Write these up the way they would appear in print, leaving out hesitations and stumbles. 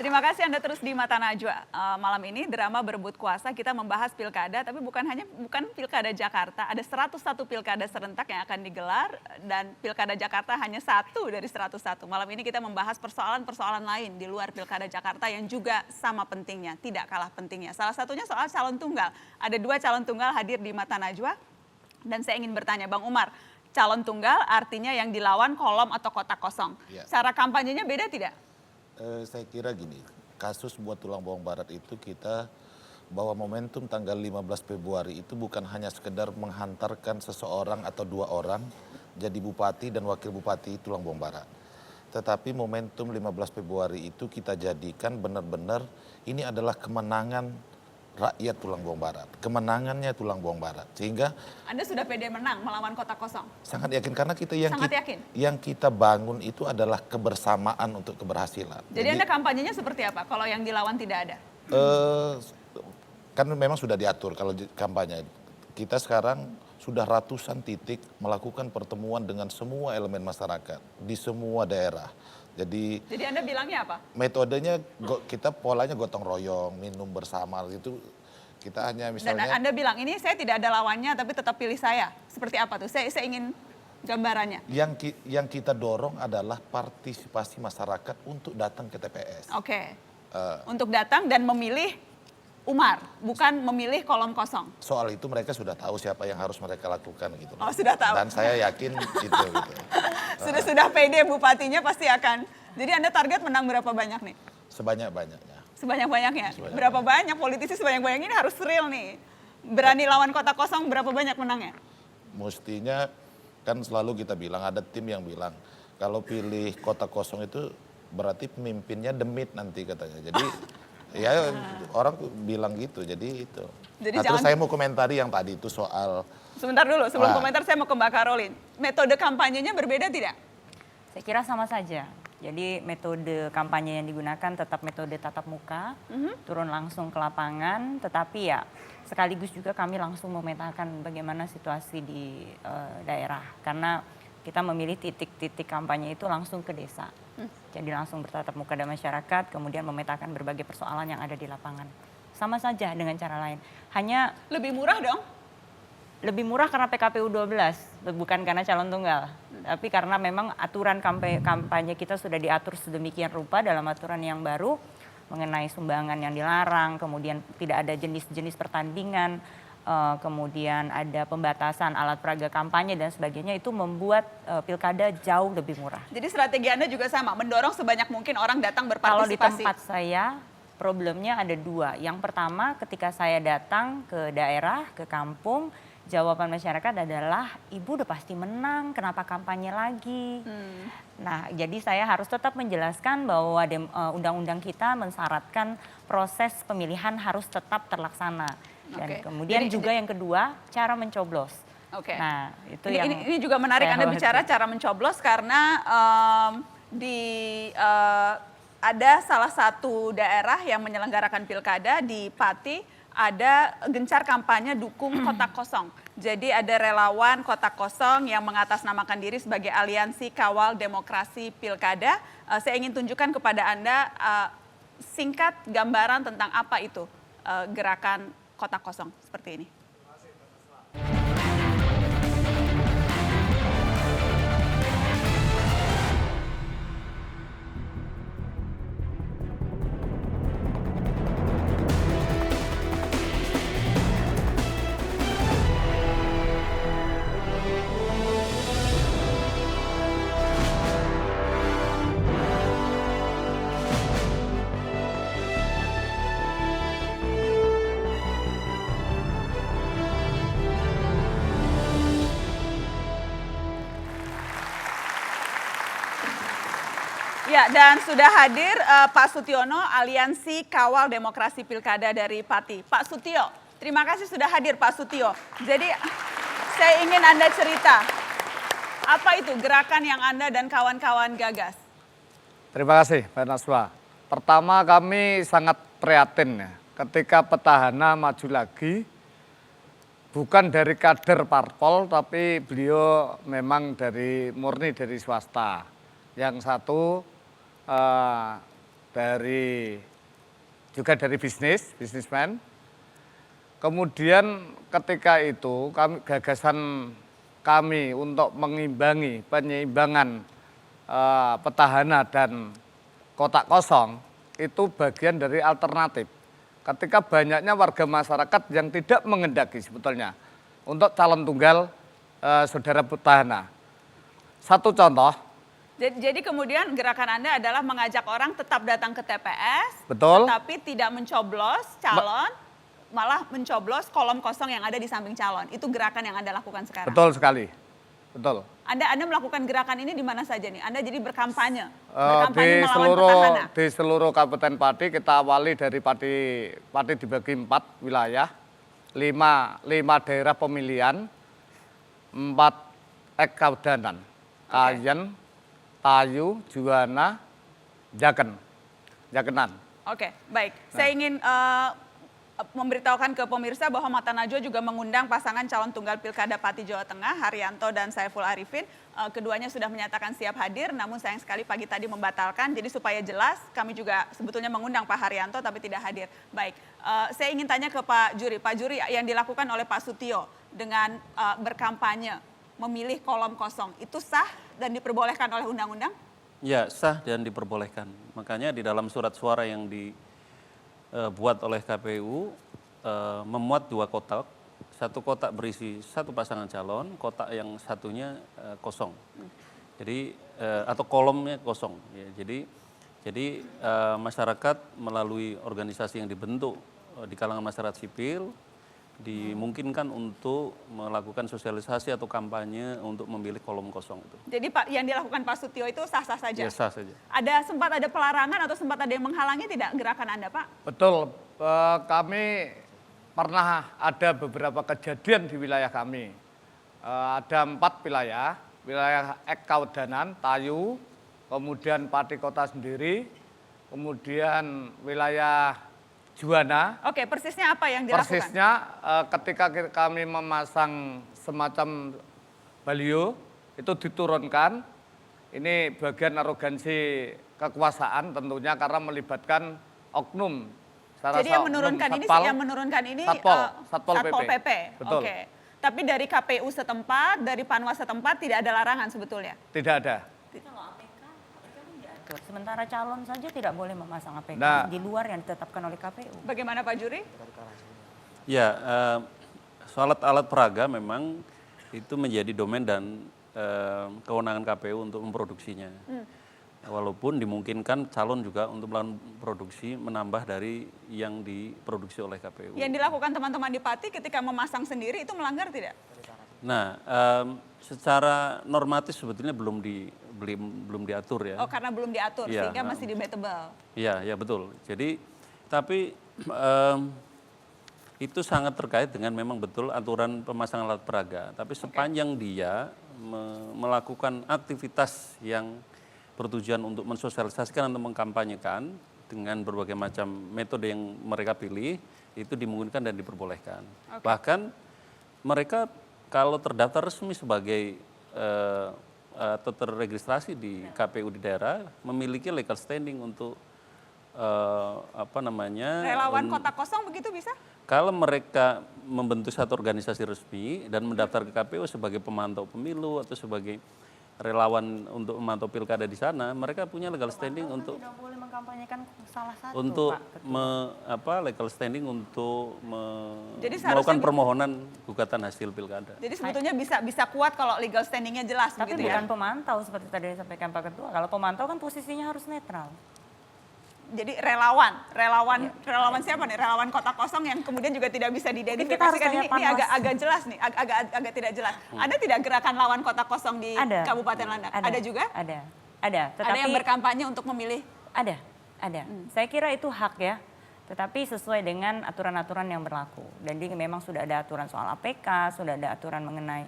Terima kasih Anda terus di Mata Najwa. Malam ini drama berebut kuasa, kita membahas pilkada, tapi bukan pilkada Jakarta. Ada 101 pilkada serentak yang akan digelar dan pilkada Jakarta hanya satu dari 101. Malam ini kita membahas persoalan-persoalan lain di luar pilkada Jakarta yang juga sama pentingnya, tidak kalah pentingnya. Salah satunya soal calon tunggal. Ada 2 calon tunggal hadir di Mata Najwa dan saya ingin bertanya Bang Umar, calon tunggal artinya yang dilawan kolom atau kotak kosong. Ya. Cara kampanyenya beda tidak? Saya kira gini, kasus buat tulang bawang barat itu kita bahwa momentum tanggal 15 Februari itu bukan hanya sekedar menghantarkan seseorang atau 2 orang jadi bupati dan wakil bupati tulang bawang barat. Tetapi momentum 15 Februari itu kita jadikan benar-benar ini adalah kemenangan rakyat tulang bawang barat. Kemenangannya tulang bawang barat. Sehingga Anda sudah pede menang melawan kotak kosong? sangat yakin karena kita yang kita bangun itu adalah kebersamaan untuk keberhasilan. Jadi Anda kampanyenya seperti apa kalau yang dilawan tidak ada? Kan memang sudah diatur kalau kampanye. Kita sekarang sudah ratusan titik melakukan pertemuan dengan semua elemen masyarakat di semua daerah. Jadi Anda bilangnya apa? Metodenya kita polanya gotong royong, minum bersama gitu. Kita hanya misalnya. Dan Anda bilang ini saya tidak ada lawannya tapi tetap pilih saya. Seperti apa tuh? Saya ingin gambarannya. Yang kita dorong adalah partisipasi masyarakat untuk datang ke TPS. Oke. Untuk datang dan memilih Umar, bukan memilih kolom kosong. Soal itu mereka sudah tahu siapa yang harus mereka lakukan gitu. Oh, sudah tahu. Dan saya yakin itu gitu. Sudah pede bupatinya pasti akan. Jadi Anda target menang berapa banyak nih? Sebanyak-banyaknya. Sebanyak-banyaknya? Berapa banyak politisi sebanyak-banyaknya ini harus real nih. Berani lawan kotak kosong berapa banyak menangnya? Mestinya kan selalu kita bilang, ada tim yang bilang kalau pilih kotak kosong itu berarti pemimpinnya demit nanti katanya. Jadi ya orang bilang gitu, jadi itu. Jadi terus saya mau komentari yang tadi itu soal. Sebentar dulu, sebelum komentar saya mau ke Mbak Karolin. Metode kampanyenya berbeda tidak? Saya kira sama saja. Jadi metode kampanye yang digunakan tetap metode tatap muka, turun langsung ke lapangan, tetapi ya sekaligus juga kami langsung memetakan bagaimana situasi di daerah. Karena kita memilih titik-titik kampanye itu langsung ke desa. Jadi langsung bertatap muka dengan masyarakat, kemudian memetakan berbagai persoalan yang ada di lapangan. Sama saja dengan cara lain. Hanya lebih murah dong? Lebih murah karena PKPU 12, bukan karena calon tunggal. Tapi karena memang aturan kampanye kita sudah diatur sedemikian rupa dalam aturan yang baru mengenai sumbangan yang dilarang, kemudian tidak ada jenis-jenis pertandingan, kemudian ada pembatasan alat peraga kampanye dan sebagainya, itu membuat pilkada jauh lebih murah. Jadi strategi Anda juga sama, mendorong sebanyak mungkin orang datang berpartisipasi. Kalau di tempat saya problemnya ada 2. Yang pertama ketika saya datang ke daerah, ke kampung, jawaban masyarakat adalah ibu udah pasti menang, kenapa kampanye lagi? Nah, jadi saya harus tetap menjelaskan bahwa undang-undang kita mensyaratkan proses pemilihan harus tetap terlaksana. Dan kemudian juga yang kedua, cara mencoblos. Nah, itu ini juga menarik Anda bicara cara mencoblos karena ada salah satu daerah yang menyelenggarakan pilkada di Pati, ada gencar kampanye dukung kotak kosong. Jadi ada relawan kotak kosong yang mengatasnamakan diri sebagai Aliansi Kawal Demokrasi Pilkada. Saya ingin tunjukkan kepada Anda singkat gambaran tentang apa itu gerakan kotak kosong seperti ini. Ya, dan sudah hadir Pak Sutiono, Aliansi Kawal Demokrasi Pilkada dari Pati. Pak Sutio, terima kasih sudah hadir Pak Sutio. Jadi saya ingin Anda cerita, apa itu gerakan yang Anda dan kawan-kawan gagas? Terima kasih Mbak Naswa. Pertama kami sangat prihatin ya, ketika petahana maju lagi, bukan dari kader parpol, tapi beliau memang murni dari swasta. Yang satu juga dari bisnismen. Kemudian ketika itu gagasan kami untuk mengimbangi penyeimbangan petahana dan kotak kosong itu bagian dari alternatif. Ketika banyaknya warga masyarakat yang tidak mengendaki sebetulnya untuk calon tunggal saudara petahana. Satu contoh. Jadi kemudian gerakan Anda adalah mengajak orang tetap datang ke TPS, Betul. tapi tidak mencoblos calon, malah mencoblos kolom kosong yang ada di samping calon. Itu gerakan yang Anda lakukan sekarang. Betul sekali. Betul. Anda melakukan gerakan ini di mana saja nih? Anda jadi berkampanye Di seluruh Kabupaten Pati kita awali dari Pati dibagi 4 wilayah, 5 daerah pemilihan, 4 ekaudanan, Kayen, Tayu, Juwana, Jakenan. Oke, baik. Saya ingin memberitahukan ke pemirsa bahwa Mata Najwa juga mengundang pasangan calon tunggal Pilkada Pati Jawa Tengah, Haryanto dan Saiful Arifin. Keduanya sudah menyatakan siap hadir, namun sayang sekali pagi tadi membatalkan. Jadi supaya jelas, kami juga sebetulnya mengundang Pak Haryanto tapi tidak hadir. Baik, saya ingin tanya ke Pak Juri. Pak Juri, yang dilakukan oleh Pak Sutio dengan berkampanye, memilih kolom kosong, itu sah dan diperbolehkan oleh undang-undang? Ya, sah dan diperbolehkan. Makanya di dalam surat suara yang dibuat oleh KPU memuat 2 kotak. Satu kotak berisi 1 pasangan calon, kotak yang satunya kosong. Jadi atau kolomnya kosong. Ya, jadi masyarakat melalui organisasi yang dibentuk di kalangan masyarakat sipil dimungkinkan untuk melakukan sosialisasi atau kampanye untuk memilih kolom kosong itu. Jadi Pak, yang dilakukan Pak Sutio itu sah-sah saja? Ya, sah saja. Sempat ada pelarangan atau sempat ada yang menghalangi tidak gerakan Anda, Pak? Betul, kami pernah ada beberapa kejadian di wilayah kami. Ada 4 wilayah Ekaudanan, Tayu, kemudian Pati Kota sendiri, kemudian wilayah Juwana. Oke, persisnya apa yang dilakukan? Persisnya ketika kami memasang semacam baliho, itu diturunkan. Ini bagian arogansi kekuasaan tentunya karena melibatkan oknum. Jadi yang menurunkan ini Satpol PP. Betul. Oke. Tapi dari KPU setempat, dari Panwas setempat tidak ada larangan sebetulnya? Tidak ada. Kalau APK kan diatur. Sementara calon saja tidak boleh memasang APK di luar yang ditetapkan oleh KPU. Bagaimana Pak Juri? Ya, soal alat peraga memang itu menjadi domain dan kewenangan KPU untuk memproduksinya. Walaupun dimungkinkan calon juga untuk melakukan produksi menambah dari yang diproduksi oleh KPU. Yang dilakukan teman-teman di Pati ketika memasang sendiri itu melanggar tidak? Nah, secara normatif sebetulnya belum diatur ya. Oh, karena belum diatur Ya, sehingga masih debatable. Iya, ya betul. Jadi tapi itu sangat terkait dengan memang betul aturan pemasangan alat peraga. Tapi sepanjang dia melakukan aktivitas yang bertujuan untuk mensosialisasikan atau mengkampanyekan dengan berbagai macam metode yang mereka pilih, itu dimungkinkan dan diperbolehkan. Bahkan mereka kalau terdaftar resmi sebagai atau terregistrasi di KPU di daerah, memiliki legal standing untuk Relawan kotak kosong begitu bisa? Kalau mereka membentuk satu organisasi resmi dan mendaftar ke KPU sebagai pemantau pemilu atau sebagai relawan untuk memantau pilkada di sana, mereka punya legal standing untuk tidak boleh mengkampanyekan salah satu, untuk Pak legal standing untuk Jadi melakukan permohonan gugatan hasil pilkada. Jadi sebetulnya bisa kuat kalau legal standingnya jelas Tapi begitu bukan ya? pemantau seperti tadi disampaikan Pak Ketua. Kalau pemantau kan posisinya harus netral. Jadi relawan siapa nih? Relawan kotak kosong yang kemudian juga tidak bisa diidentifikasikan. Ini agak jelas nih, agak tidak jelas. Ada tidak gerakan lawan kotak kosong di Kabupaten Landak? Ada juga? Ada. Ada yang berkampanye untuk memilih? Ada. Saya kira itu hak ya. Tetapi sesuai dengan aturan-aturan yang berlaku. Dan memang sudah ada aturan soal APK, sudah ada aturan mengenai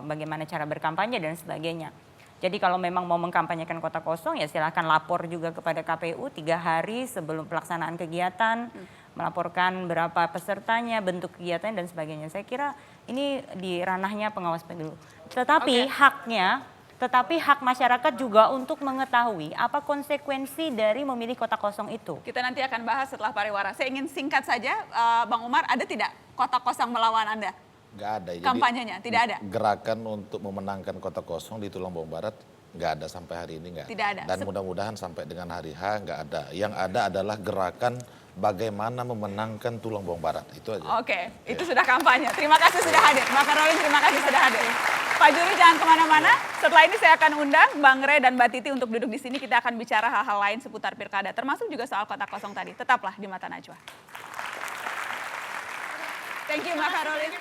bagaimana cara berkampanye dan sebagainya. Jadi kalau memang mau mengkampanyekan kota kosong ya silahkan lapor juga kepada KPU 3 hari sebelum pelaksanaan kegiatan, melaporkan berapa pesertanya, bentuk kegiatan dan sebagainya. Saya kira ini di ranahnya pengawas pemilu. Tetapi haknya tetapi hak masyarakat juga untuk mengetahui apa konsekuensi dari memilih kota kosong itu. Kita nanti akan bahas setelah pariwara. Saya ingin singkat saja, Bang Umar, ada tidak kota kosong melawan Anda? Nggak ada. Jadi, Kampanyenya, tidak ada? Gerakan untuk memenangkan kota kosong di Tulang Bawang Barat nggak ada sampai hari ini, nggak ada. Tidak ada. Dan mudah-mudahan sampai dengan hari H nggak ada. Yang ada adalah gerakan bagaimana memenangkan Tulang Bawang Barat, itu aja. Oke, itu sudah kampanye. Terima kasih sudah hadir. Mbak Karolin, terima kasih sudah hadir. Pak Juri jangan kemana-mana. Setelah ini saya akan undang Bang Rey dan Mbak Titi untuk duduk di sini. Kita akan bicara hal-hal lain seputar pilkada, termasuk juga soal kota kosong tadi. Tetaplah di Mata Najwa. Thank you Mbak Karolin.